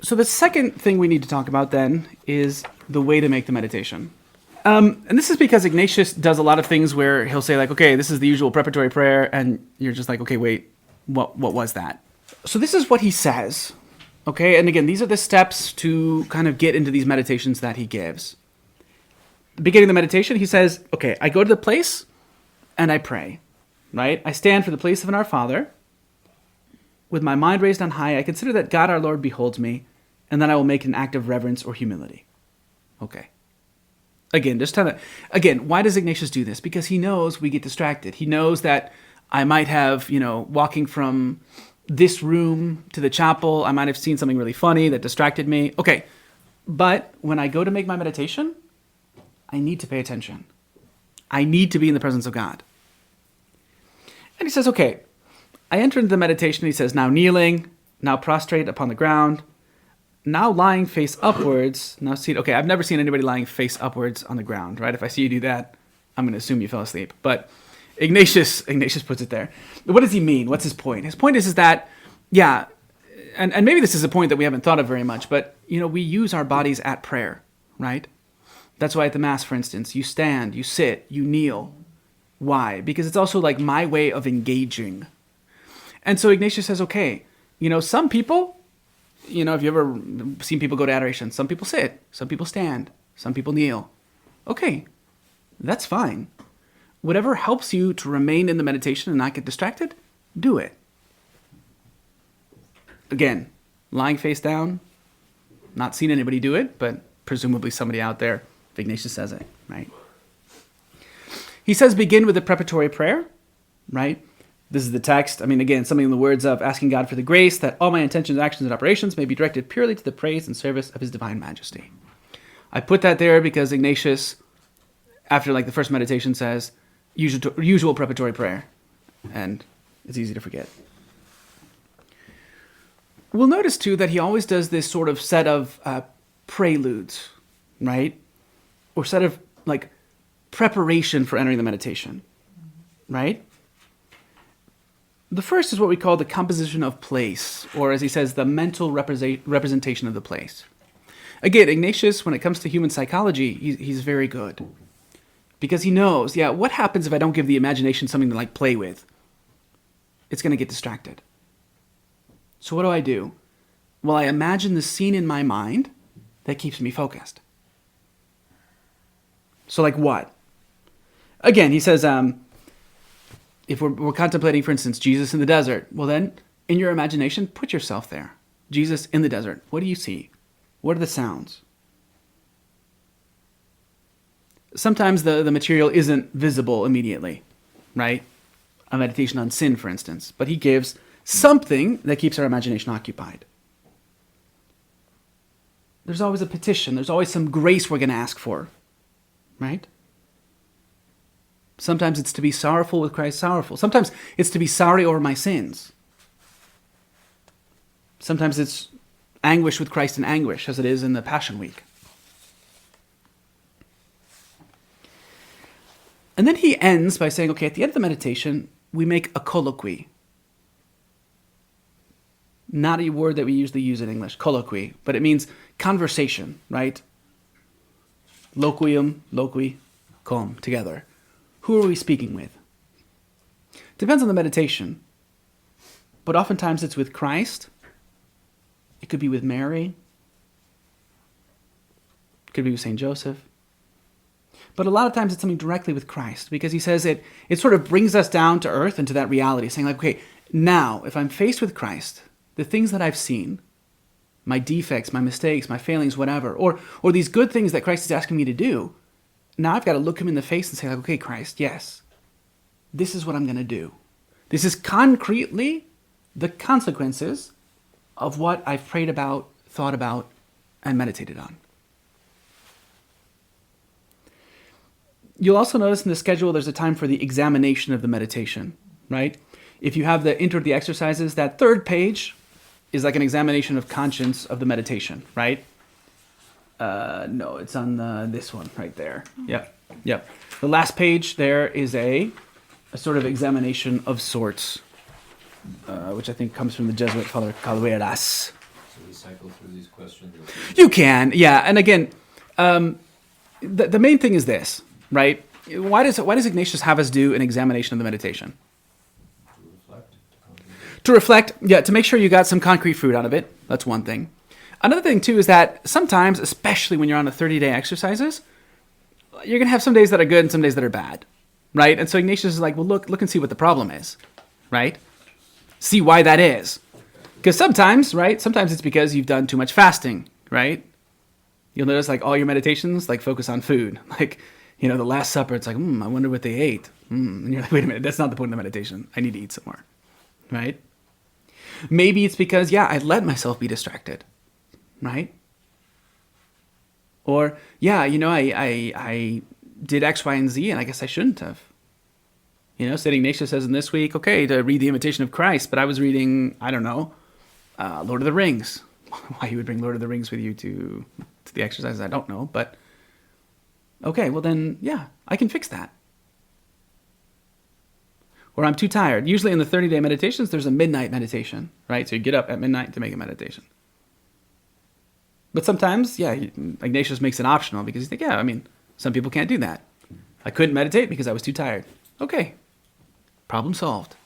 So the second thing we need to talk about then is the way to make the meditation. And this is because Ignatius does a lot of things where he'll say like, okay, this is the usual preparatory prayer, and you're just like, okay, wait, what was that? So this is what he says, okay? And again, these are the steps to kind of get into these meditations that he gives. Beginning of the meditation, he says, okay, I go to the place and I pray, right? I stand for the place of an Our Father. With my mind raised on high, I consider that God our Lord beholds me, and then I will make an act of reverence or humility. Okay. Again, why does Ignatius do this? Because he knows we get distracted. He knows that I might have, walking from this room to the chapel, I might have seen something really funny that distracted me. Okay, but when I go to make my meditation, I need to pay attention. I need to be in the presence of God. And he says, okay, I enter into the meditation, he says, now kneeling, now prostrate upon the ground, now lying face upwards, now seated. Okay, I've never seen anybody lying face upwards on the ground, right? If I see you do that, I'm going to assume you fell asleep. But Ignatius puts it there. What does he mean? What's his point? His point is that, yeah, and maybe this is a point that we haven't thought of very much, but, we use our bodies at prayer, right? That's why at the Mass, for instance, you stand, you sit, you kneel. Why? Because it's also like my way of engaging. And so Ignatius says, okay, some people, if you ever seen people go to adoration, some people sit, some people stand, some people kneel. Okay, that's fine. Whatever helps you to remain in the meditation and not get distracted, do it. Again, lying face down, not seen anybody do it, but presumably somebody out there, if Ignatius says it, right? He says begin with a preparatory prayer, right? This is the text. Again, something in the words of asking God for the grace that all my intentions, actions, and operations may be directed purely to the praise and service of His Divine Majesty. I put that there because Ignatius, after the first meditation, says usual preparatory prayer, and it's easy to forget. We'll notice too that he always does this sort of set of preludes, right, or set of preparation for entering the meditation, right? The first is what we call the composition of place, or as he says, the mental representation of the place. Again, Ignatius, when it comes to human psychology, he's very good. Because he knows, what happens if I don't give the imagination something to play with? It's going to get distracted. So what do? Well, I imagine the scene in my mind that keeps me focused. So what? Again, he says, if we're contemplating, for instance, Jesus in the desert, well then, in your imagination, put yourself there. Jesus in the desert. What do you see? What are the sounds? Sometimes the material isn't visible immediately, right? A meditation on sin, for instance. But he gives something that keeps our imagination occupied. There's always a petition. There's always some grace we're going to ask for, right? Sometimes it's to be sorrowful with Christ sorrowful. Sometimes it's to be sorry over my sins. Sometimes it's anguish with Christ in anguish, as it is in the Passion Week. And then he ends by saying, okay, at the end of the meditation, we make a colloquy. Not a word that we usually use in English, colloquy, but it means conversation, right? Loquium, loqui, com, together. Who are we speaking with? Depends on the meditation. But oftentimes it's with Christ. It could be with Mary. It could be with St. Joseph. But a lot of times it's something directly with Christ, because he says it sort of brings us down to earth and to that reality, saying okay, now if I'm faced with Christ, the things that I've seen, my defects, my mistakes, my failings, whatever, or these good things that Christ is asking me to do, now I've got to look him in the face and say, okay, Christ, yes, this is what I'm going to do. This is concretely the consequences of what I've prayed about, thought about, and meditated on. You'll also notice in the schedule there's a time for the examination of the meditation, right? If you have the intro to the exercises, that third page is like an examination of conscience of the meditation, right? No, it's on this one right there. Yep. The last page there is a sort of examination of sorts, which I think comes from the Jesuit Father Calveras. So we cycle through these questions. You can, yeah. And again, the main thing is this, right? Why does Ignatius have us do an examination of the meditation? To reflect. To reflect, yeah, to make sure you got some concrete fruit out of it. That's one thing. Another thing, too, is that sometimes, especially when you're on a 30-day exercises, you're going to have some days that are good and some days that are bad, right? And so Ignatius is like, well, look and see what the problem is, right? See why that is. Because sometimes, right, sometimes it's because you've done too much fasting, right? You'll notice, like, all your meditations, like, focus on food. Like, you know, the Last Supper, it's like, I wonder what they ate. And you're like, wait a minute, that's not the point of the meditation. I need to eat some more, right? Maybe it's because, yeah, I let myself be distracted, right? Or, yeah, you know, I did X, Y, and Z, and I guess I shouldn't have. You know, St. Ignatius says in this week, okay, to read The Imitation of Christ, but I was reading, I don't know, Lord of the Rings. Why you would bring Lord of the Rings with you to the exercises, I don't know, but okay, well then, yeah, I can fix that. Or I'm too tired. Usually in the 30-day meditations, there's a midnight meditation, right? So you get up at midnight to make a meditation. But sometimes, yeah, Ignatius makes it optional because you think, yeah, I mean, some people can't do that. I couldn't meditate because I was too tired. Okay, problem solved.